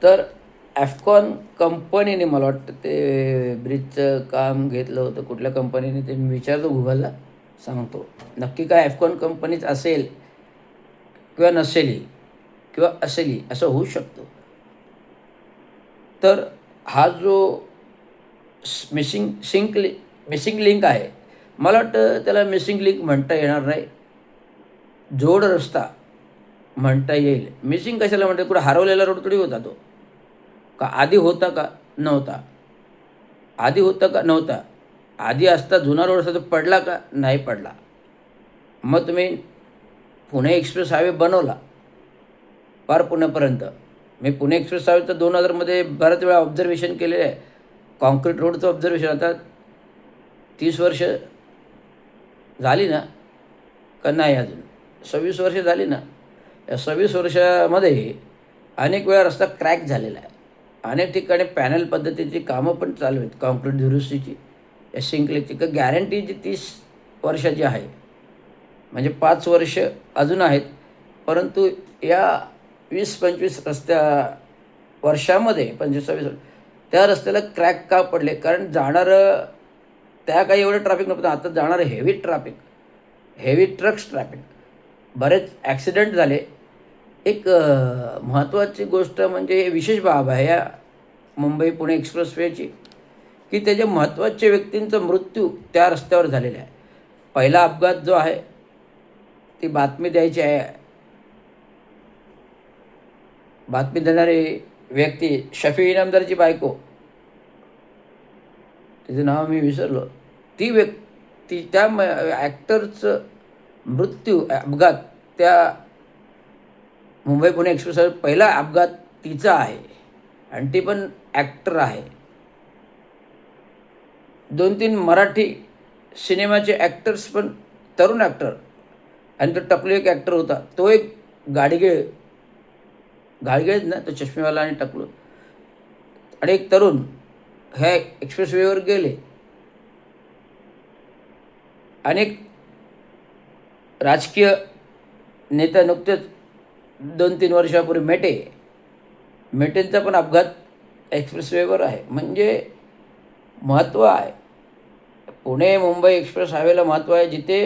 तर ॲफकॉन कंपनीने मला वाटतं ते ब्रिजचं काम घेतलं होतं. कुठल्या कंपनीने ते मी विचारतो Googleला, सांगतो. नक्की काय ॲफकॉन कंपनीच असेल किंवा नसेलही किंवा असेलही असं होऊ शकतं. तर हा जो मिसिंग लिंक आहे. मला वाटतं त्याला मिसिंग लिंक म्हणता येणार नाही. जोड रस्ता म्हणता येईल. मिसिंग कशाला म्हणतात? कुठे हरवलेला रोड थोडी होता तो. का आधी होता का? नव्हता. आधी होता का? नव्हता. आधी असता जुना रोड असता तो पडला का? नाही पडला. मग तुम्ही पुणे एक्सप्रेस हायवे बनवला पार पुण्यापर्यंत. मी पुणे एक्सप्रेस हायवेचं 2000 मध्ये बऱ्याच वेळा ऑब्झर्वेशन केलेलं आहे. काँक्रीट रोडचं ऑब्झर्वेशन आता 30 वर्ष झाली ना? का नाही अजून? 26 वर्ष झाली ना? या 26 वर्षामध्ये अनेक वेळा रस्ता क्रॅक झालेला आहे. अनेक ठिकाणी पॅनल पद्धतीची कामं पण चालू आहेत काँक्रीट दुरुस्तीची. या सिंकलेजची तर गॅरंटी जी 30 वर्षाची आहे. म्हणजे 5 वर्ष अजून आहेत. परंतु या 20-25 वर्षामध्ये 25-26 त्या रस्त्याला क्रॅक का पडले? कारण जाणारं त्या काही एवढं ट्रॅफिक नव्हतं. आता जाणारं heavy traffic, heavy trucks traffic, बरेच ॲक्सिडेंट झाले. एक महत्त्वाची गोष्ट म्हणजे हे विशेष बाब आहे या मुंबई-पुणे एक्सप्रेसवेची, की त्याच्या महत्त्वाच्या व्यक्तींचा मृत्यू त्या रस्त्यावर झालेला आहे. पहिला अपघात जो आहे, ती बातमी द्यायची आहे. बातमी देणारी व्यक्ती शफी इनामदारची बायको, तिचं नाव मी विसरलो. ती व्यक्ती त्या ॲक्टरचं मृत्यू अपघात त्या मुंबई-पुणे एक्सप्रेसवर पहिला अपघात तिचा आहे आणि ती पण ॲक्टर आहे. 2-3 मराठी सिनेमाचे ॲक्टर्स पण तरुण ॲक्टर आणि तो टकलू एक ॲक्टर होता. तो एक गाडगीळ गाडगीळच ना तो चष्मेवाला आणि टकलू आणि एक तरुण ह्या एक्सप्रेसवेवर गेले. अनेक राजकीय नेता नुकतेच 2-3 वर्षापूर्वी मेटेंचा पण अपघात एक्सप्रेसवेवर आहे. म्हणजे महत्त्व आहे. पुणे मुंबई एक्सप्रेस हायवेला महत्त्व आहे जिथे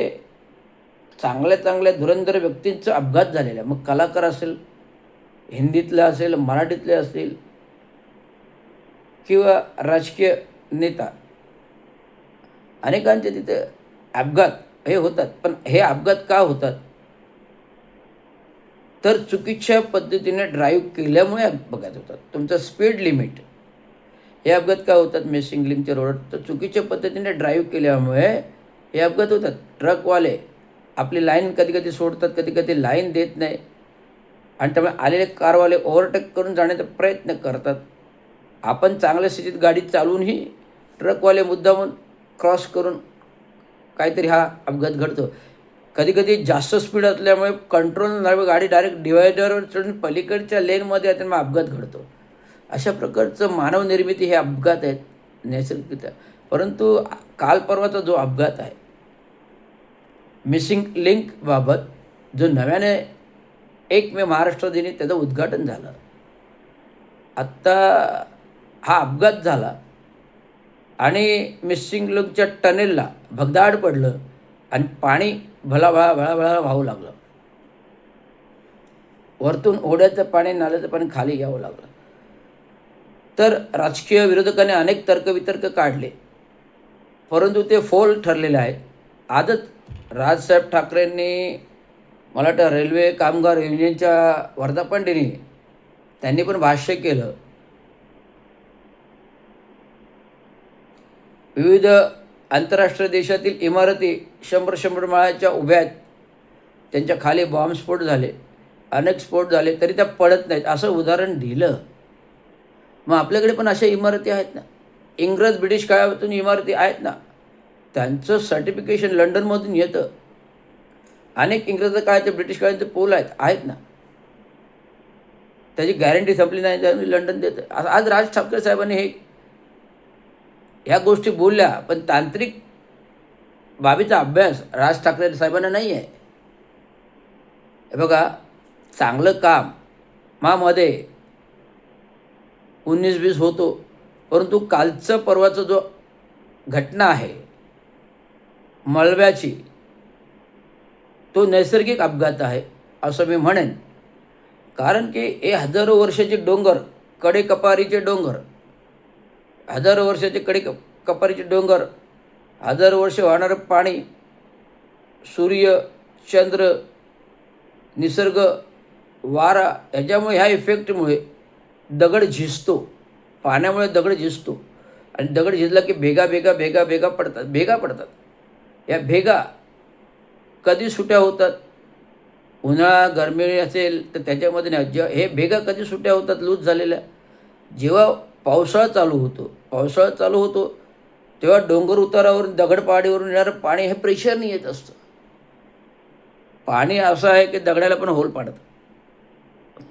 चांगल्या चांगल्या धुरंधर व्यक्तींचा अपघात झालेला आहे. मग कलाकार असेल, हिंदीतले असेल, मराठीतले असतील किंवा राजकीय नेता, अनेकांचे तिथे अपघात हे होतात. पण हे अपघात का होतात? तर चुकीच्या पद्धतीने ड्राईव्ह केल्यामुळे अपघात होतात. तुमचं स्पीड लिमिट हे अपघात का होतात मिसिंग लिंकच्या रोडवर? तर चुकीच्या पद्धतीने ड्राईव्ह केल्यामुळे हे अपघात होतात. ट्रकवाले आपली लाईन कधी-कधी सोडतात, कधी-कधी लाईन देत नाही आणि त्यामुळे आलेले कारवाले ओव्हरटेक करून जाण्याचा प्रयत्न करतात. आपण चांगल्या स्थितीत गाडी चालवूनही ट्रकवाले मुद्दामून क्रॉस करून काहीतरी हा अपघात घडतो. कधी-कधी जास्त स्पीड असल्यामुळे कंट्रोल नव्हे गाडी डायरेक्ट डिवायडरवर चढून पलीकडच्या लेनमध्ये येते मग अपघात घडतो. अशा प्रकारचं मानवनिर्मिती हे अपघात आहेत नैसर्गिकरित्या. परंतु काल परवाचा जो अपघात आहे, मिसिंग लिंकबाबत जो नव्याने 1 मे महाराष्ट्र दिनी त्याचं उद्घाटन झालं. आत्ता हा अपघात झाला आणि मिसिंग लिंकच्या टनेलला भगदाड पडलं आणि पाणी भलाभळा भळाभळा वाहू लागलं. वरतून ओढ्याचं पाणी, नाल्याचं पाणी खाली घ्यावं लागलं. तर राजकीय विरोधकांनी अनेक तर्कवितर्क काढले, परंतु ते फोल ठरलेले आहेत. आजच राजसाहेब ठाकरेंनी मला वाटतं रेल्वे कामगार युनियनच्या वर्धापनदिनी त्यांनी पण भाष्य केलं. विविध आंतरराष्ट्रीय देशातील इमारती 100-100 माळ्याच्या उभ्या आहेत. त्यांच्या खाली बॉम्बस्फोट झाले, अनेक स्फोट झाले, तरी त्या पडत नाहीत असं उदाहरण दिलं. मग आपल्याकडे पण अशा इमारती आहेत ना. इंग्रज ब्रिटिश काळातून इमारती आहेत ना. त्यांचं सर्टिफिकेशन लंडनमधून येतं. अनेक इंग्रज काळाचे ब्रिटिश काळाचे पूल आहेत ना. त्याची गॅरंटी संपली नाही तर लंडन देतं. आज राज ठाकरे साहेबांनी ह्या गोष्टी बोलल्या, पण तांत्रिक बाबीचा अभ्यास राज ठाकरे साहेबांना नाही आहे. हे बघा, चांगलं काम मामध्ये 19-20 होतो. परंतु कालचं परवाचा जो घटना आहे मलब्याची, तो नैसर्गिक अपघात आहे असं मी म्हणेन. कारण की हे हजारो वर्षाचे डोंगर, कडेकपारीचे डोंगर, हजारो वर्षाचे कपारीचे डोंगर, हजारो वर्ष वाहणारं पाणी, सूर्य, चंद्र, निसर्ग, वारा, ह्याच्यामुळे ह्या इफेक्टमुळे दगड झिजतो. पाण्यामुळे दगड झिजतो आणि दगड झिजला की भेगा भेगा भेगा भेगा पडतात, भेगा पडतात. या भेगा कधी सुट्या होतात? उन्हाळा गरमी असेल तर त्याच्यामध्ये नाही. जेव्हा हे भेगा कधी सुट्या होतात लूज झालेल्या? जेव्हा पावसाळा चालू होतो, पावसाळा चालू होतो तेव्हा डोंगर उतारावरून दगडपहाडीवरून येणारं पाणी हे प्रेशरने येत असतं. पाणी असं आहे की दगडाला पण होल पाडतं.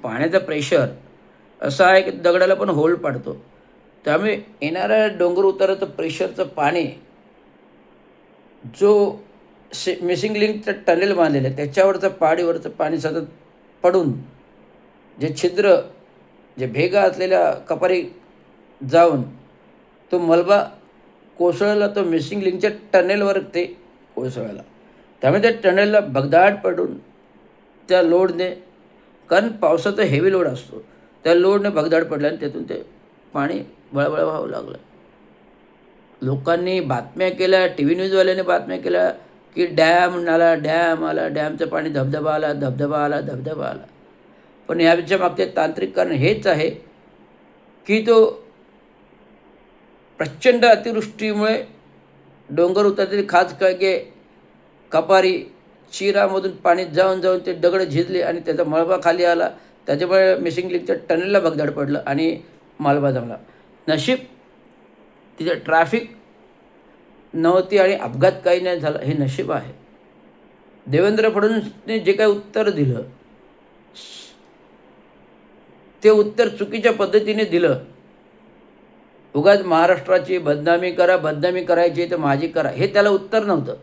पाण्याचं प्रेशर असं आहे की दगडाला पण होल पाडतो. त्यामुळे येणाऱ्या डोंगर उताराचं प्रेशरचं पाणी, जो मिसिंग लिंकचं टनेल बांधलेलं आहे त्याच्यावरचं पहाडीवरचं पाणी सतत पडून जे छिद्र, जे भेगा असलेल्या कपारी जाऊन तो मलबा कोसळला, तो मिसिंग लिंकच्या टनेलवर ते कोसळला. त्यामुळे त्या टनेलला भगदाड पडून त्या लोडने, कारण पावसाचा हेवी लोड असतो, त्या लोडने भगदाड पडला आणि त्यातून ते पाणी बळबळ व्हावं लागलं. लोकांनी बातम्या केल्या, टी व्ही न्यूजवाल्याने बातम्या केल्या की डॅम आला, डॅम आला, डॅमचं पाणी, धबधबा आला, धबधबा आला, धबधबा आला. पण याच्या मागचे तांत्रिक कारण हेच आहे की तो प्रचंड अतिवृष्टीमुळे डोंगर उतारलेली खाच कळगे, कपारी, चिरामधून पाणी जाऊन जाऊन ते दगड झिजले आणि त्याचा मलबा खाली आला. त्याच्यामुळे मिसिंग लिंकच्या टनेलला भगदाड पडलं आणि मलबा जमला. नशीब तिथे ट्रॅफिक नव्हती आणि अपघात काही नाही झाला, हे नशीब आहे. देवेंद्र फडणवीसने जे काही उत्तर दिलं ते उत्तर चुकीच्या पद्धतीने दिलं. उगाच महाराष्ट्राची बदनामी करा, बदनामी करायची तर माझी करा, हे त्याला उत्तर नव्हतं.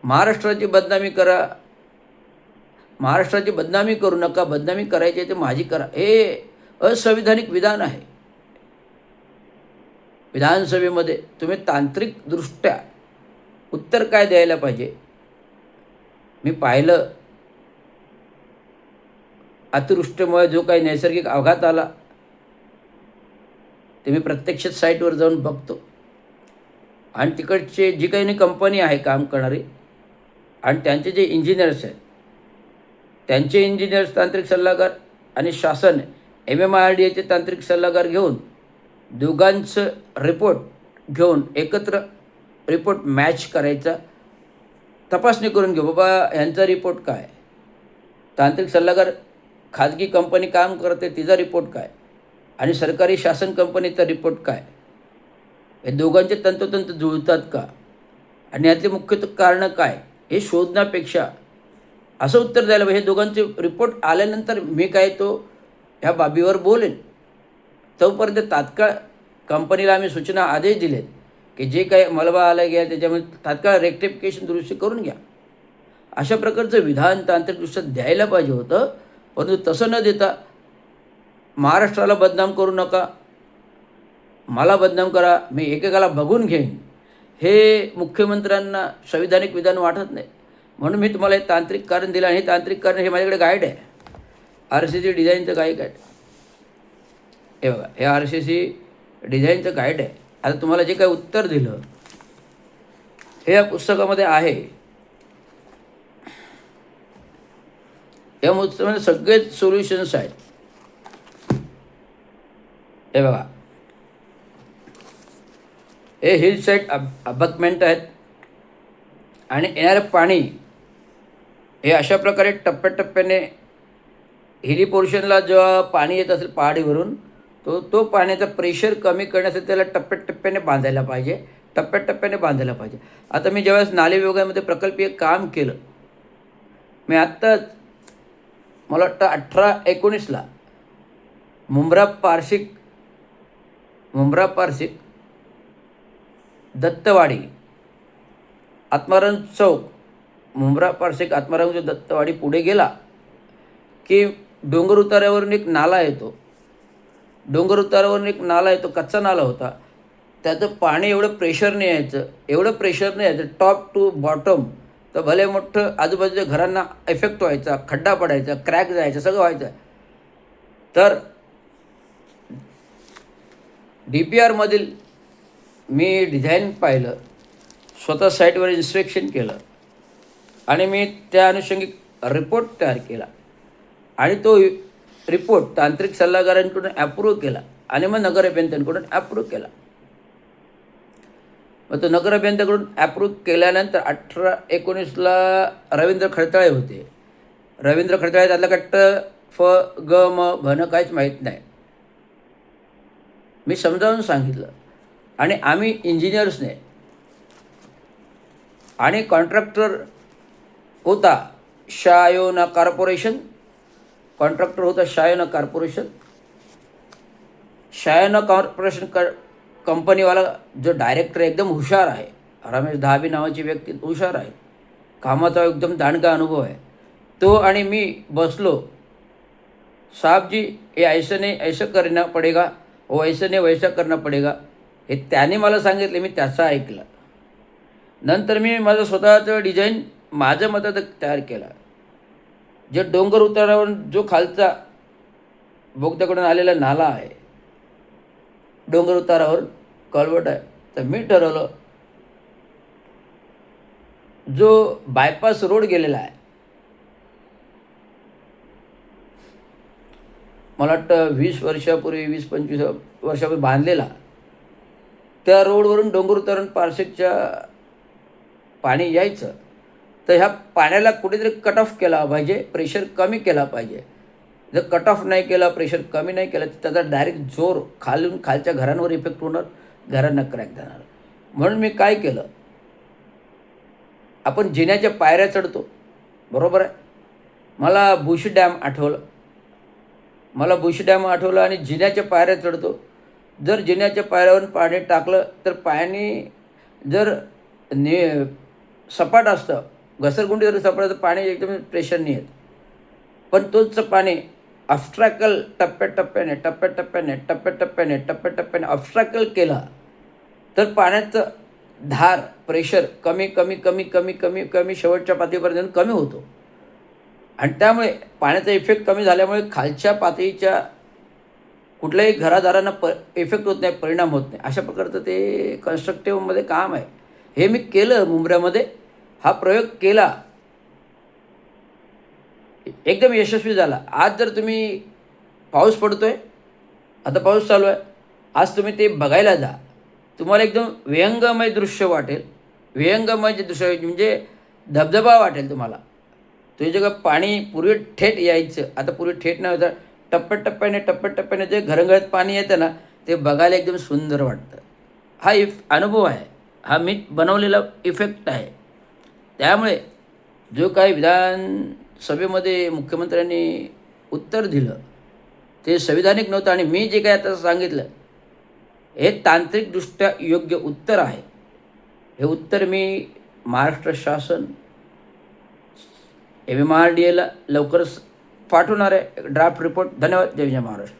महाराष्ट्राची बदनामी करा, महाराष्ट्राची बदनामी करू नका, बदनामी करायची तर माझी करा, हे असंविधानिक विधान आहे. विधानसभेमध्ये तुम्ही तांत्रिकदृष्ट्या उत्तर काय द्यायला पाहिजे? मी पाहिलं, अतिवृष्टीमुळे जो काही नैसर्गिक अपघात आला ते मी प्रत्यक्ष साईटवर जाऊन बघतो आणि तिकडचे जी काही कंपनी आहे काम करणारी आणि त्यांचे जे इंजिनियर्स आहेत, त्यांचे इंजिनियर्स, तांत्रिक सल्लागार आणि शासन MMRDAचे तांत्रिक सल्लागार घेऊन दोघांचं रिपोर्ट घेऊन एकत्र रिपोर्ट मॅच करायचा, तपासणी करून घेऊ बाबा यांचा रिपोर्ट काय, तांत्रिक सल्लागार खाजगी कंपनी काम करते तिचा रिपोर्ट काय आणि सरकारी शासन कंपनीचा रिपोर्ट काय, हे दोघांचे तंतोतंत जुळतात का आणि यातली मुख्य कारणं काय, हे शोधण्यापेक्षा असं उत्तर द्यायला पाहिजे. हे दोघांचे रिपोर्ट आल्यानंतर मी काय तो ह्या बाबीवर बोलेन. तोपर्यंत तात्काळ कंपनीला आम्ही सूचना आदेश दिलेत की जे काही मलबा आला गेला त्याच्यामध्ये तात्काळ रेक्टिफिकेशन दुरुस्ती करून घ्या. अशा प्रकारचं विधान तांत्रिकदृष्ट्या द्यायला पाहिजे होतं. परंतु तसं न देता महाराष्ट्राला बदनाम करू नका, मला बदनाम करा, मी एकेकाला बघून घेईन, हे मुख्यमंत्र्यांना संविधानिक विधान वाटत नाही. म्हणून मी तुम्हाला हे तांत्रिक कारण दिलं आणि हे तांत्रिक कारण हे माझ्याकडे गाईड आहे, RCC डिझाईनचं गाईड. हे बघा, हे RCC डिझाईनचं गाईड आहे. आता तुम्हाला जे काही उत्तर दिलं हे या पुस्तकामध्ये आहे. या पुस्तकामध्ये सगळेच सोल्युशन्स आहेत. हे बघा, हे हिल साईड अबॅकमेंट आहेत आणि येणारं पाणी हे अशा प्रकारे टप्प्याटप्प्याने हिली पोर्शनला जेव्हा पाणी येत असेल पहाडीवरून तो पाण्याचा प्रेशर कमी करण्यासाठी त्याला टप्प्याटप्प्याने बांधायला पाहिजे, टप्प्याटप्प्याने बांधायला पाहिजे. आता मी ज्यावेळेस नाले विभागामध्ये प्रकल्पीय काम केलं, मी आत्ताच मला वाटतं 18-19ला मुंब्रा पारसिक दत्तवाडी, आत्माराम चौक, मुंब्रा पारसिक आत्माराम दत्तवाडी पुढे गेला की डोंगर उतारावरून एक नाला येतो. डोंगर उतारावरून एक नाला येतो, कच्चा नाला होता. त्याचं पाणी एवढं प्रेशरने यायचं, एवढं प्रेशरने यायचं टॉप टू बॉटम. तर भले मोठं आजूबाजूच्या घरांना इफेक्ट व्हायचा, खड्डा पडायचा, क्रॅक जायचं, सगळं व्हायचं. तर DPRमधील मी डिझाईन पाहिलं, स्वतः साईटवर इन्स्पेक्शन केलं आणि मी त्या अनुषंगिक रिपोर्ट तयार केला आणि तो रिपोर्ट तांत्रिक सल्लागारांकडून ॲप्रूव्ह केला आणि मग नगर अभियंत्यांकडून ॲप्रूव्ह केला. मग तो नगर अभियंत्याकडून ॲप्रूव्ह केल्यानंतर 18-19ला रवींद्र खडताळे होते. रवींद्र खडताळे त्यातला कट्ट फ ग म भन काहीच माहीत नाही. मी समजावून सांगितलं आणि आम्ही इंजिनियर्सने आणि कॉन्ट्रॅक्टर होता शायोना कॉर्पोरेशन. कॉन्ट्रॅक्टर होता शायोना कॉर्पोरेशन. शायोना कॉर्पोरेशन कंपनीवाला जो डायरेक्टर एकदम हुशार आहे, रमेश दहाबी नावाची व्यक्ती हुशार आहे, कामाचा एकदम दांडगा अनुभव आहे. तो आणि मी बसलो, साहब जी ये ऐसे नहीं ऐसा करना पडेगा, हो ऐसे नहीं वैसा करना पडेगा, हे त्याने मला सांगितले. मी त्याचं ऐकलं. नंतर मी माझं स्वतःचं डिझाईन माझ्या मतात तयार केला. जे डोंगर उतारावरून जो खालचा बोगद्याकडून आलेला नाला आहे, डोंगर उतारावर कळवट आहे, तर मी ठरवलं जो बायपास रोड गेलेला आहे, मला वाटतं 20 वर्षापूर्वी 20-25 वर्षापूर्वी बांधलेला, त्या रोडवरून डोंगर उतारून पारशेकच्या पाणी यायचं. तर ह्या पाण्याला कुठेतरी कट ऑफ केला पाहिजे, प्रेशर कमी केला पाहिजे. जर कट ऑफ नाही केला, प्रेशर कमी नाही केलं, तर त्याचा डायरेक्ट जोर खालच्या घरांवर इफेक्ट होणार, घरांना क्रॅक जाणार. म्हणून मी काय केलं, आपण जिन्याच्या पायऱ्या चढतो, बरोबर आहे. मला बुशी डॅम आठवलं आणि जिन्याच्या पायऱ्या चढतो. जर जिन्याच्या पायऱ्यावरून पाणी टाकलं तर पाणी जर सपाट असतं, घसरगुंडी जर सपाट तर पाणी एकदम प्रेशर नाही येत. पण तोच पाणी ऑब्स्ट्रॅकल टप्प्याटप्प्याने ऑब्स्ट्रॅकल केला तर पाण्याचं धार, प्रेशर कमी शेवटच्या पातळीपर्यंत कमी होतो आणि त्यामुळे पाण्याचा इफेक्ट कमी झाल्यामुळे खालच्या पातळीच्या कुठल्याही घरादारांना इफेक्ट होत नाही, परिणाम होत नाही. अशा प्रकारचं ते कन्स्ट्रक्टिव्हमध्ये काम आहे. हे मी केलं मुंब्र्यामध्ये, हा प्रयोग केला, एकदम यशस्वी झाला. आज जर तुम्ही पाऊस पडतोय, आता पाऊस चालू आहे, आज तुम्ही ते बघायला जा, तुम्हाला एकदम विहंगमय दृश्य वाटेल. विहंगमय दृश्य म्हणजे धबधबा वाटेल तुम्हाला. तुझे जे पाणी पूर्वी थेट यायचं, आता पूर्वी थेट नाही होतं, टप्प्याटप्प्याने जे घरंगळत पाणी येतं ना, ते बघायला एकदम सुंदर वाटतं. हा अनुभव आहे, हा मी बनवलेला इफेक्ट आहे. त्यामुळे जो काही विधानसभेमध्ये मुख्यमंत्र्यांनी उत्तर दिलं ते संविधानिक नव्हतं आणि मी जे काही आता सांगितलं हे तांत्रिकदृष्ट्या योग्य उत्तर आहे. हे उत्तर मी महाराष्ट्र शासन MMRDAला लवकरच पाठवणार आहे, ड्राफ्ट रिपोर्ट. धन्यवाद. जय जय महाराष्ट्र.